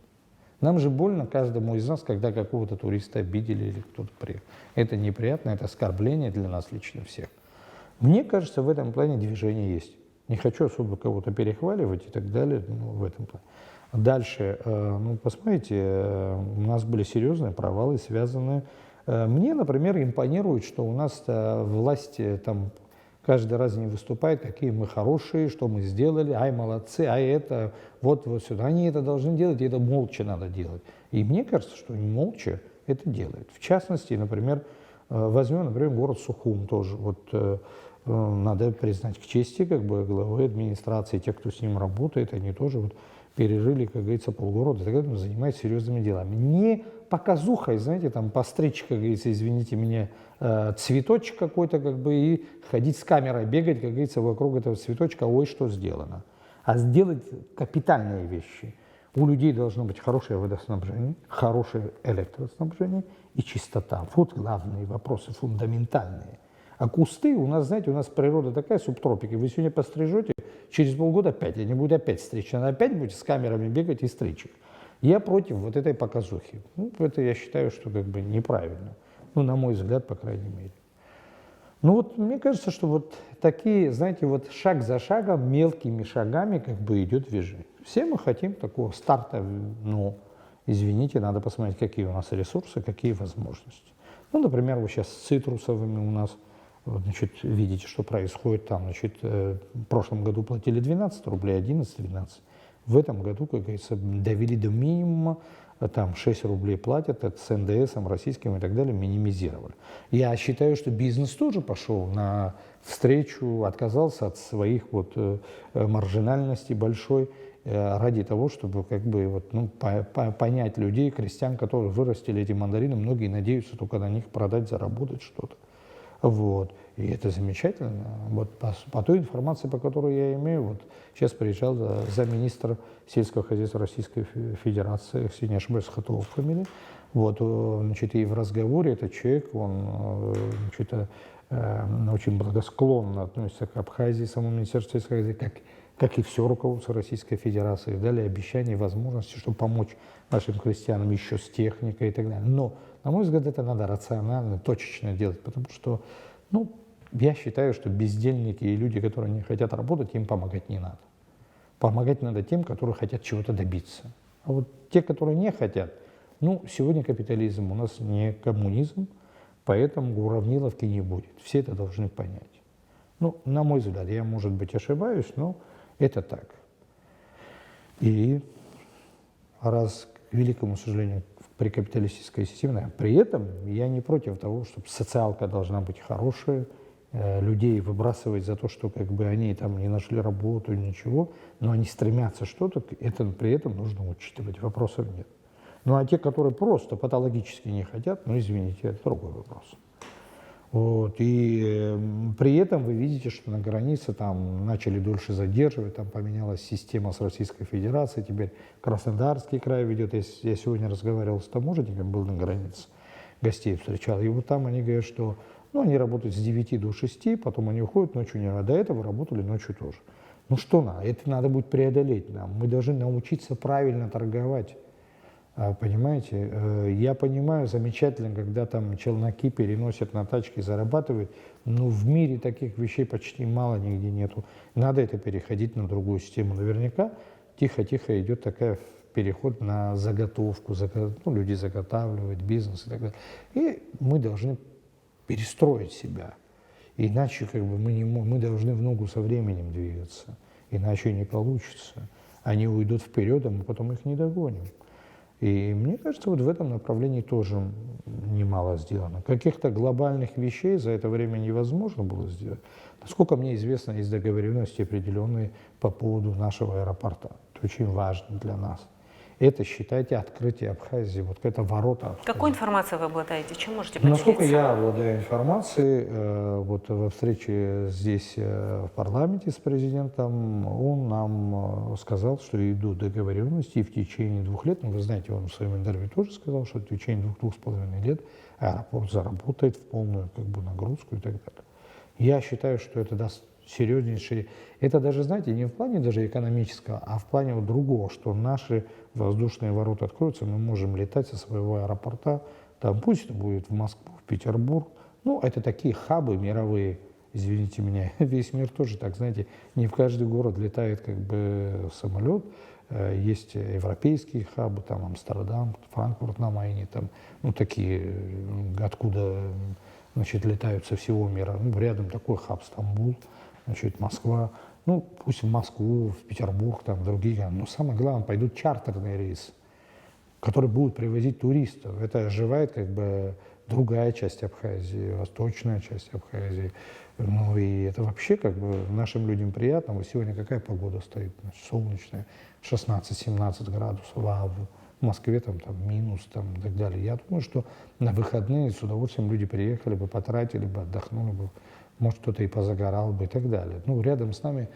Нам же больно каждому из нас, когда какого-то туриста обидели или кто-то приехал. Это неприятно, это оскорбление для нас лично всех. Мне кажется, в этом плане движение есть. Не хочу особо кого-то перехваливать и так далее, в этом плане. Дальше, посмотрите, у нас были серьезные провалы, связанные. Мне, например, импонирует, что у нас власть каждый раз не выступает, какие мы хорошие, что мы сделали, ай, молодцы, ай, это, вот сюда. Они это должны делать, и это молча надо делать. И мне кажется, что они молча это делают. В частности, например, возьмем, город Сухум тоже. Надо признать к чести, главы администрации, те, кто с ним работает, они тоже пережили, как говорится, полгорода, занимаются серьезными делами. Не показухой, постричь, как говорится, извините меня, цветочек какой-то, и ходить с камерой, бегать, как говорится, вокруг этого цветочка, ой, что сделано. А сделать капитальные вещи. У людей должно быть хорошее водоснабжение, хорошее электроснабжение и чистота. Вот главные вопросы, фундаментальные. А кусты у нас, у нас природа такая, субтропики. Вы сегодня пострижете, через полгода опять, они будут опять стричь. Она опять будет с камерами бегать и стричь. Я против этой показухи. Это я считаю, что неправильно. На мой взгляд, по крайней мере. Мне кажется, что такие, шаг за шагом, мелкими шагами идет движение. Все мы хотим такого старта, но, извините, надо посмотреть, какие у нас ресурсы, какие возможности. Например, вы сейчас с цитрусовыми у нас, видите, что происходит там, в прошлом году платили 12 рублей, 11-12. В этом году, как говорится, довели до минимума, там 6 рублей платят, это с НДСом российским и так далее, минимизировали. Я считаю, что бизнес тоже пошел на встречу, отказался от своих маржинальностей большой ради того, чтобы понять людей, крестьян, которые вырастили эти мандарины, многие надеются только на них продать, заработать что-то. И это замечательно. По той информации, по которой я имею, сейчас приезжал замминистра сельского хозяйства Российской Федерации, если не ошибаюсь, Хатулов фамилия. И в разговоре этот человек, он очень благосклонно относится к Абхазии, самому Министерству сельского хозяйства, как и все руководство Российской Федерации. Дали обещания и возможности, чтобы помочь нашим крестьянам еще с техникой и так далее. Но, на мой взгляд, это надо рационально, точечно делать, потому что, я считаю, что бездельники и люди, которые не хотят работать, им помогать не надо. Помогать надо тем, которые хотят чего-то добиться. А вот те, которые не хотят, ну, сегодня капитализм у нас не коммунизм, поэтому уравниловки не будет. Все это должны понять. Ну, на мой взгляд, я, может быть, ошибаюсь, но это так. И раз, к великому сожалению, при капиталистической системе, при этом я не против того, чтобы социалка должна быть хорошая, людей выбрасывать за то, что как бы они там не нашли работу, ничего, но они стремятся что-то, это при этом нужно учитывать, вопросов нет. Ну а те, которые просто патологически не хотят, ну извините, это другой вопрос. Вот. И при этом вы видите, что на границе там начали дольше задерживать, там поменялась система с Российской Федерацией, теперь Краснодарский край ведет. Я сегодня разговаривал с таможенником, был на границе, гостей встречал, и вот там они говорят, что ну, они работают с 9 до 6, потом они уходят ночью, а до этого работали ночью тоже. Ну что надо? Это надо будет преодолеть нам. Мы должны научиться правильно торговать. Понимаете, я понимаю, замечательно, когда там челноки переносят на тачки, зарабатывают, но в мире таких вещей почти мало, нигде нету. Надо это переходить на другую систему. Наверняка тихо-тихо идет такой переход на заготовку, ну, люди заготавливают, бизнес и так далее. И мы должны перестроить себя. Иначе как бы, мы должны в ногу со временем двигаться, иначе не получится. Они уйдут вперед, а мы потом их не догоним. И мне кажется, вот в этом направлении тоже немало сделано. Каких-то глобальных вещей за это время невозможно было сделать. Насколько мне известно, есть договоренности определенные по поводу нашего аэропорта. Это очень важно для нас. Это, считайте, открытие Абхазии, вот это ворота Абхазии. Какой информацией вы обладаете? Чем можете поделиться? Насколько я обладаю информацией, вот во встрече здесь в парламенте с президентом, он нам сказал, что идут договоренности, и в течение 2 лет, ну вы знаете, он в своем интервью тоже сказал, что в течение 2–2,5 лет аэропорт заработает в полную как бы нагрузку и так далее. Я считаю, что это даст серьезнейшие. Это даже, знаете, не в плане даже экономического, а в плане вот другого, что наши воздушные ворота откроются, мы можем летать со своего аэропорта, там пусть это будет в Москву, в Петербург. Ну, это такие хабы мировые, извините меня, весь мир тоже так, знаете, не в каждый город летает как бы самолет, есть европейские хабы, там Амстердам, Франкфурт на Майне, там, ну, такие, откуда, значит, летают со всего мира. Ну, рядом такой хаб Стамбул, значит, Москва. Ну, пусть в Москву, в Петербург, там, другие. Но самое главное, пойдут чартерные рейсы, которые будут привозить туристов. Это оживает как бы другая часть Абхазии, восточная часть Абхазии. Ну и это вообще как бы нашим людям приятно. Вот сегодня какая погода стоит? Значит, солнечная, 16–17 градусов, а в Москве там минус там, и так далее. Я думаю, что на выходные с удовольствием люди приехали бы, потратили бы, отдохнули бы. Может, кто-то и позагорал бы и так далее. Ну, рядом с нами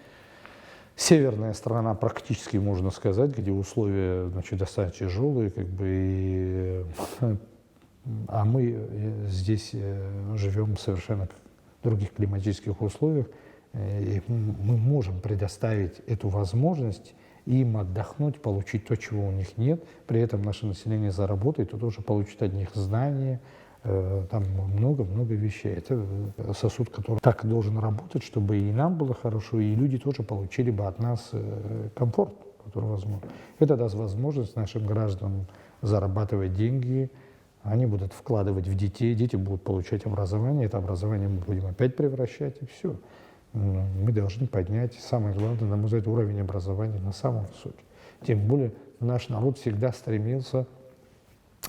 северная страна, практически можно сказать, где условия, значит, достаточно тяжелые, как бы, а мы здесь живем в совершенно других климатических условиях, и мы можем предоставить эту возможность им отдохнуть, получить то, чего у них нет, при этом наше население заработает, и тоже получит от них знания, там много-много вещей. Это сосуд, который так должен работать, чтобы и нам было хорошо, и люди тоже получили бы от нас комфорт, который возможен. Это даст возможность нашим гражданам зарабатывать деньги, они будут вкладывать в детей, дети будут получать образование, это образование мы будем опять превращать, и все. Мы должны поднять, самое главное, на мой взгляд, уровень образования на самый высокий. Тем более наш народ всегда стремился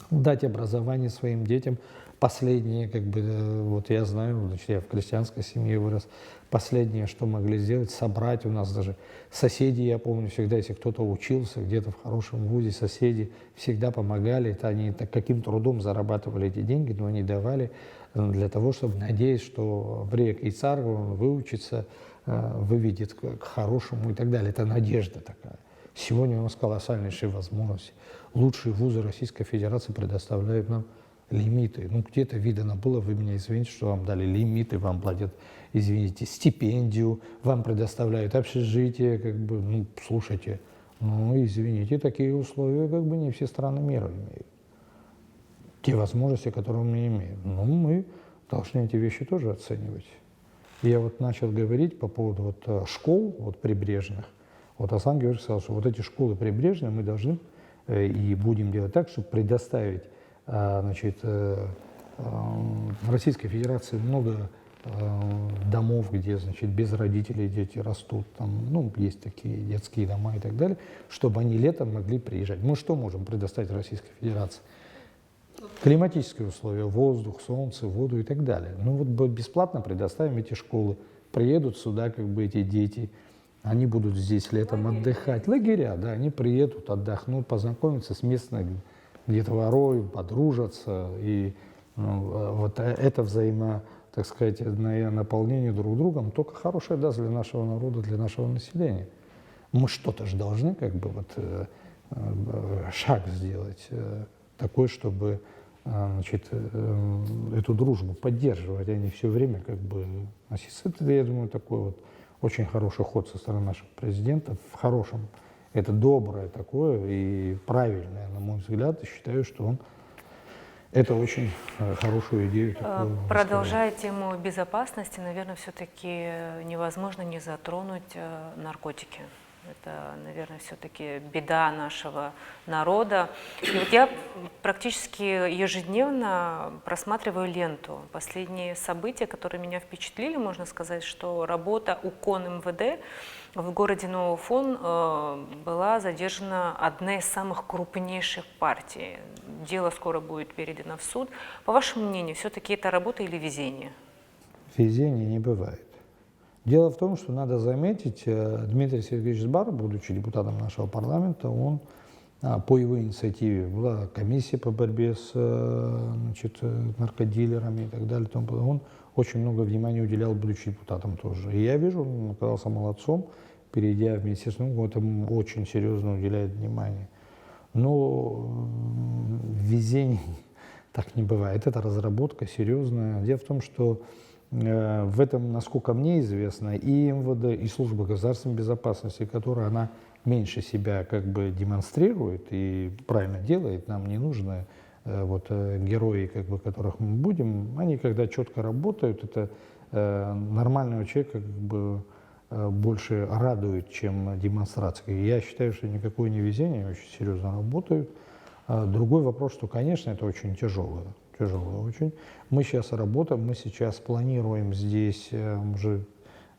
дать образование своим детям. Последнее, как бы, вот я знаю, значит, я в крестьянской семье вырос, последнее, что могли сделать, собрать у нас даже соседи, я помню, всегда, если кто-то учился где-то в хорошем вузе, соседи всегда помогали, это они так, каким трудом зарабатывали эти деньги, но они давали для того, чтобы, надеясь, что Брия Кейцар выучится, выведет к хорошему и так далее. Это надежда такая. Сегодня у нас колоссальнейшие возможности. Лучшие вузы Российской Федерации предоставляют нам лимиты. Ну, где-то видано было, вы меня извините, что вам дали лимиты, вам платят, извините, стипендию, вам предоставляют общежитие, как бы, ну, слушайте, ну, извините, такие условия, как бы, не все страны мира имеют. Те возможности, которые мы имеем. Ну, мы должны эти вещи тоже оценивать. Я вот начал говорить по поводу вот школ вот прибрежных. Вот Аслан Георгиевич сказал, что вот эти школы прибрежные мы должны и будем делать так, чтобы предоставить, значит, Российской Федерации много домов, где, значит, без родителей дети растут, там, ну, есть такие детские дома и так далее, чтобы они летом могли приезжать. Мы что можем предоставить Российской Федерации? Климатические условия, воздух, солнце, воду и так далее. Ну вот бесплатно предоставим эти школы, приедут сюда как бы эти дети, они будут здесь летом отдыхать. Лагеря, да, они приедут, отдохнут, познакомятся с местной детворой, подружатся. И вот это так сказать, наполнение друг другом только хорошее даст для нашего народа, для нашего населения. Мы что-то же должны как бы вот шаг сделать такой, чтобы, значит, эту дружбу поддерживать, а не все время как бы носиться. Это, я думаю, такой вот очень хороший ход со стороны нашего президента, в хорошем. Это доброе такое и правильное, на мой взгляд, и считаю, что он это очень хорошую идею такую Продолжая тему безопасности, наверное, все-таки невозможно не затронуть наркотики. Это, наверное, все-таки беда нашего народа. И вот я практически ежедневно просматриваю ленту. Последние события, которые меня впечатлили, можно сказать, что работа УКОН МВД в городе Новый Уфон была задержана одна из самых крупнейших партий. Дело скоро будет передано в суд. По вашему мнению, все-таки это работа или везение? Везения не бывает. Дело в том, что надо заметить, Дмитрий Сергеевич Сбар, будучи депутатом нашего парламента, он по его инициативе была комиссия по борьбе с, значит, наркодилерами и так далее. Он очень много внимания уделял, будучи депутатом тоже. И я вижу, он оказался молодцом, перейдя в Министерство науки, этому очень серьезно уделяет внимание. Но везение так не бывает. Это разработка серьезная. Дело в том, что в этом, насколько мне известно, и МВД, и Служба государственной безопасности, которая она меньше себя как бы демонстрирует и правильно делает, нам не нужны вот герои, как бы, которых мы будем, они когда четко работают, это нормального человека как бы больше радует, чем демонстрация. Я считаю, что никакое не везение, очень серьезно работают. Другой вопрос, что, конечно, это очень тяжело очень. Мы сейчас работаем, мы сейчас планируем здесь уже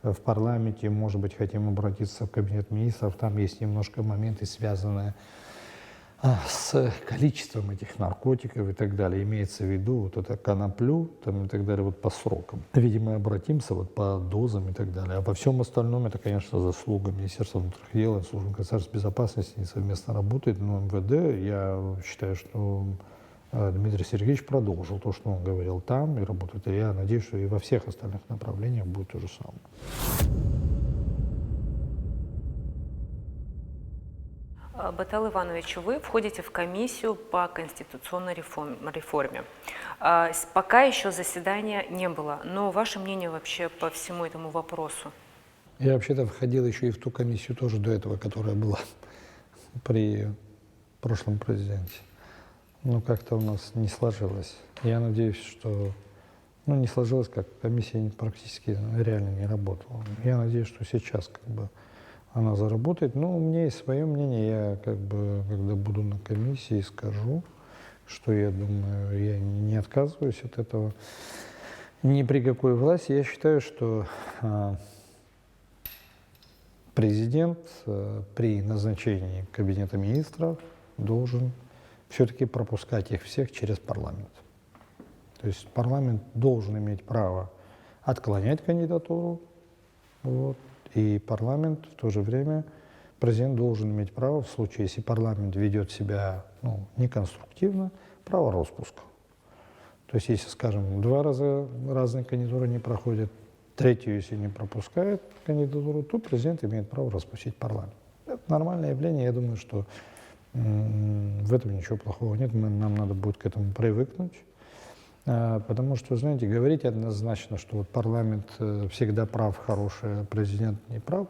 в парламенте, может быть, хотим обратиться в кабинет министров, там есть немножко моменты, связанные с количеством этих наркотиков и так далее. Имеется в виду вот это коноплю там, и так далее, вот по срокам. Видимо, обратимся вот по дозам и так далее. А по всем остальном это, конечно, заслуга Министерства внутренних дел, Службы государственной безопасности, они совместно работают, но МВД, я считаю, что Дмитрий Сергеевич продолжил то, что он говорил там и работает. И я надеюсь, что и во всех остальных направлениях будет то же самое. Батал Иванович, вы входите в комиссию по конституционной реформе. Пока еще заседания не было, но ваше мнение вообще по всему этому вопросу? Я вообще-то входил еще и в ту комиссию тоже до этого, которая была при прошлом президенте. Но как-то у нас не сложилось. Я надеюсь, что не сложилось, как комиссия практически реально не работала. Я надеюсь, что сейчас как бы она заработает. Но у меня есть свое мнение. Я как бы, когда буду на комиссии, скажу, что я думаю, я не отказываюсь от этого ни при какой власти. Я считаю, что президент при назначении кабинета министров должен все-таки пропускать их всех через парламент. То есть парламент должен иметь право отклонять кандидатуру, вот, и парламент в то же время, президент должен иметь право, в случае, если парламент ведет себя неконструктивно, право распуска. То есть если, скажем, 2 раза разные кандидатуры не проходят, третью, если не пропускает кандидатуру, то президент имеет право распустить парламент. Это нормальное явление, я думаю, что в этом ничего плохого нет, нам надо будет к этому привыкнуть, потому что, знаете, говорить однозначно, что вот парламент всегда прав, хороший, а президент не прав,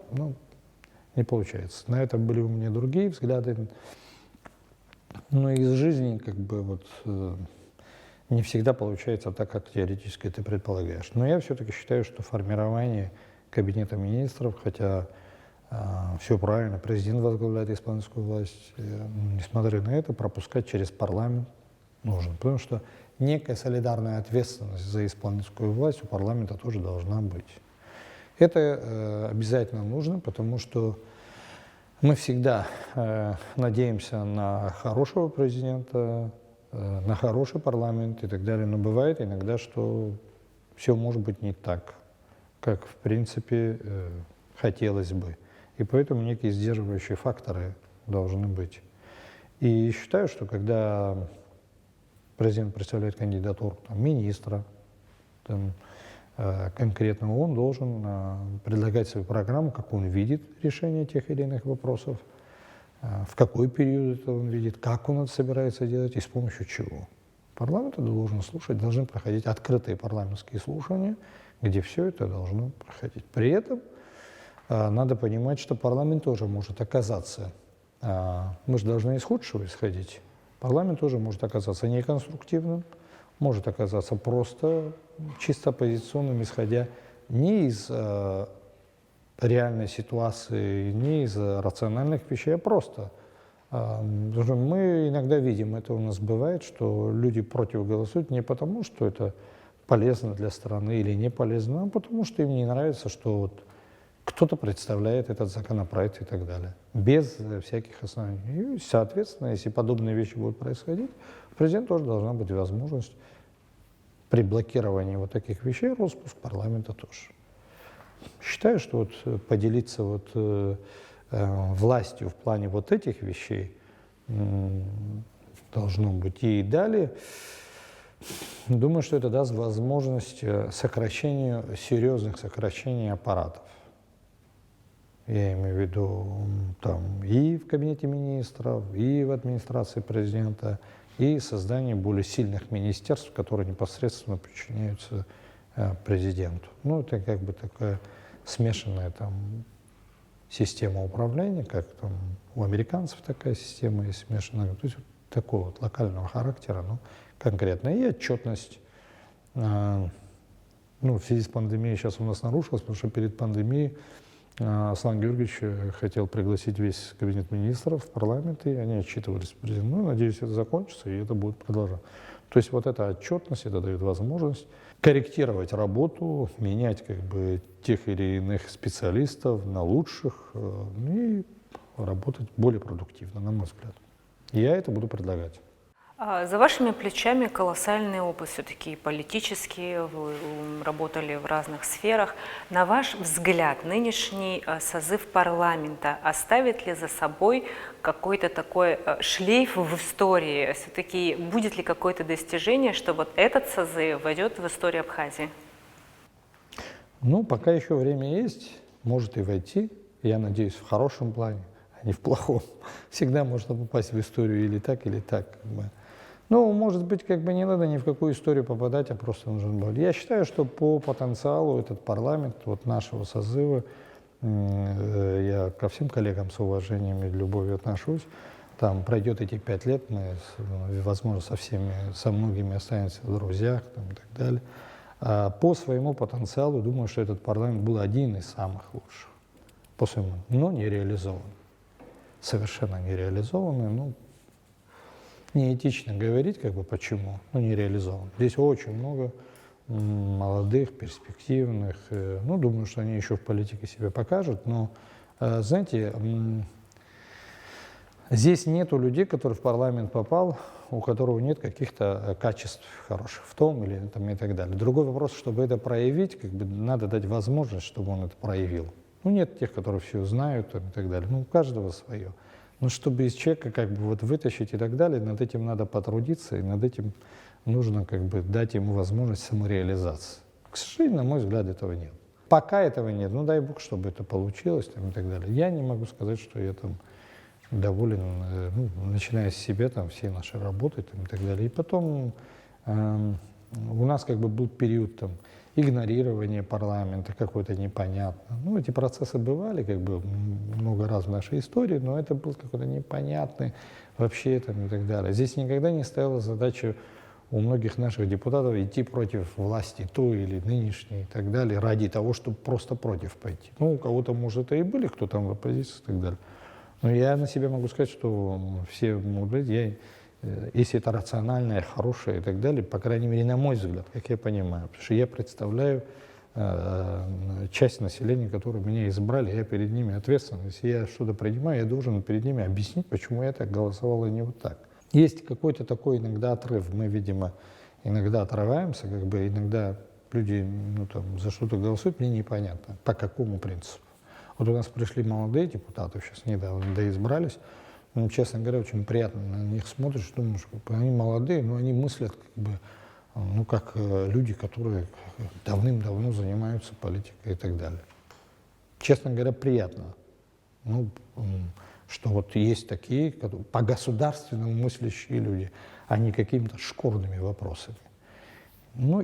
не получается. На это были у меня другие взгляды, но из жизни как бы вот не всегда получается так, как теоретически ты предполагаешь. Но я все-таки считаю, что формирование кабинета министров, хотя все правильно, президент возглавляет исполнительскую власть, несмотря на это, пропускать через парламент нужно. Потому что некая солидарная ответственность за исполнительскую власть у парламента тоже должна быть. Это обязательно нужно, потому что мы всегда надеемся на хорошего президента, на хороший парламент и так далее. Но бывает иногда, что все может быть не так, как в принципе хотелось бы. И поэтому некие сдерживающие факторы должны быть. И считаю, что когда президент представляет кандидатуру министра, конкретно он должен предлагать свою программу, как он видит решение тех или иных вопросов, в какой период это он видит, как он это собирается делать и с помощью чего. Парламент должен слушать, должны проходить открытые парламентские слушания, где все это должно проходить. При этом надо понимать, что парламент тоже может оказаться, мы же должны из худшего исходить, парламент тоже может оказаться неконструктивным, может оказаться просто чисто оппозиционным, исходя не из реальной ситуации, не из рациональных вещей, а просто. Мы иногда видим, это у нас бывает, что люди против голосуют не потому, что это полезно для страны или не полезно, а потому что им не нравится, что вот кто-то представляет этот законопроект и так далее, без всяких оснований. И, соответственно, если подобные вещи будут происходить, у президента тоже должна быть возможность при блокировании вот таких вещей, распуск парламента тоже. Считаю, что вот поделиться вот, властью в плане вот этих вещей должно быть. И далее, думаю, что это даст возможность серьезных сокращений аппаратов. Я имею в виду там, и в кабинете министров, и в администрации президента, и создание более сильных министерств, которые непосредственно подчиняются президенту. Ну, это как бы такая смешанная там система управления, как там у американцев такая система есть смешанная, то есть вот такого вот локального характера, ну, конкретно. И отчетность. Ну, в связи с пандемией сейчас у нас нарушилась, потому что перед пандемией Аслан Георгиевич хотел пригласить весь кабинет министров в парламент, и они отчитывались президенту. Ну, надеюсь, это закончится, и это будет продолжаться. То есть вот эта отчетность, это дает возможность корректировать работу, менять как бы тех или иных специалистов на лучших и работать более продуктивно, на мой взгляд. Я это буду предлагать. За вашими плечами колоссальный опыт все-таки и политический, вы работали в разных сферах. На ваш взгляд, нынешний созыв парламента оставит ли за собой какой-то такой шлейф в истории? Все-таки будет ли какое-то достижение, что вот этот созыв войдет в историю Абхазии? Ну, пока еще время есть, может и войти, я надеюсь, в хорошем плане, а не в плохом. Всегда можно попасть в историю или так, или так. Ну, может быть, как бы не надо ни в какую историю попадать, а просто нужен был. Я считаю, что по потенциалу этот парламент, вот нашего созыва, я ко всем коллегам с уважением и любовью отношусь, там пройдет эти 5 лет, мы, возможно, со многими останемся в друзьях там, и так далее. А по своему потенциалу, думаю, что этот парламент был один из самых лучших, по своему, но не реализован. Совершенно не реализованный, ну, неэтично говорить, как бы почему, но не реализован. Здесь очень много молодых, перспективных, ну, думаю, что они еще в политике себя покажут, но, знаете, здесь нету людей, которые в парламент попал, у которого нет каких-то качеств хороших в том или там, и так далее. Другой вопрос, чтобы это проявить, как бы надо дать возможность, чтобы он это проявил. Ну, нет тех, которые все знают там, и так далее. Ну, у каждого свое. Но чтобы из человека как бы вот вытащить и так далее, над этим надо потрудиться, и над этим нужно как бы дать ему возможность самореализации. К сожалению, на мой взгляд, этого нет. Пока этого нет, ну дай бог, чтобы это получилось там, и так далее. Я не могу сказать, что я там доволен, ну, начиная с себя, там, всей нашей работы там, и так далее. И потом у нас как бы был период там игнорирования парламента, какой-то непонятно. Ну, эти процессы бывали как бы много раз в нашей истории, но это был какой-то непонятный вообще там, и так далее. Здесь никогда не стояла задача у многих наших депутатов идти против власти той или нынешней и так далее, ради того, чтобы просто против пойти. Ну, у кого-то, может, это и были, кто там в оппозиции и так далее. Но я на себя могу сказать, что все могут быть, если это рациональное, хорошее и так далее, по крайней мере, на мой взгляд, как я понимаю, потому что я представляю часть населения, которые меня избрали, я перед ними ответственен. Если я что-то принимаю, я должен перед ними объяснить, почему я так голосовал, а не вот так. Есть какой-то такой иногда отрыв. Мы, видимо, иногда отрываемся, как бы иногда люди за что-то голосуют, мне непонятно, по какому принципу. Вот у нас пришли молодые депутаты, сейчас недавно доизбрались, честно говоря, очень приятно на них смотришь, думаешь, они молодые, но они мыслят как люди, которые давным-давно занимаются политикой и так далее. Честно говоря, приятно, что вот есть такие по-государственному мыслящие люди, а не какими-то шкурными вопросами.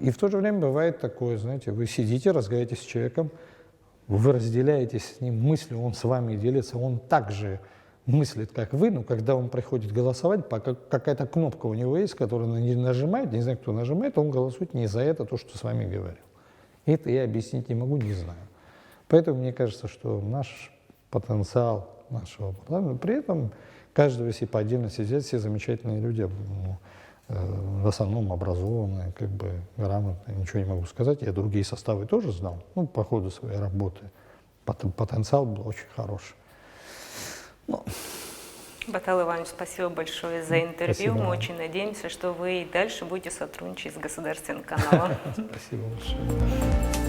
И в то же время бывает такое, знаете, вы сидите, разговариваете с человеком, вы разделяете с ним мысли, он с вами делится, он также мыслит, как вы, но когда он приходит голосовать, какая-то кнопка у него есть, которую он не нажимает, не знаю, кто нажимает, он голосует не за это, то, что с вами говорил. Это я объяснить не могу, не знаю. Поэтому мне кажется, что наш потенциал нашего парламента, при этом каждого, если по отдельности взять, все замечательные люди, в основном образованные, грамотные, ничего не могу сказать. Я другие составы тоже знал, по ходу своей работы. Потенциал был очень хороший. Баталов Иванович, спасибо большое за интервью. Спасибо. Мы очень надеемся, что вы и дальше будете сотрудничать с государственным каналом. Спасибо большое.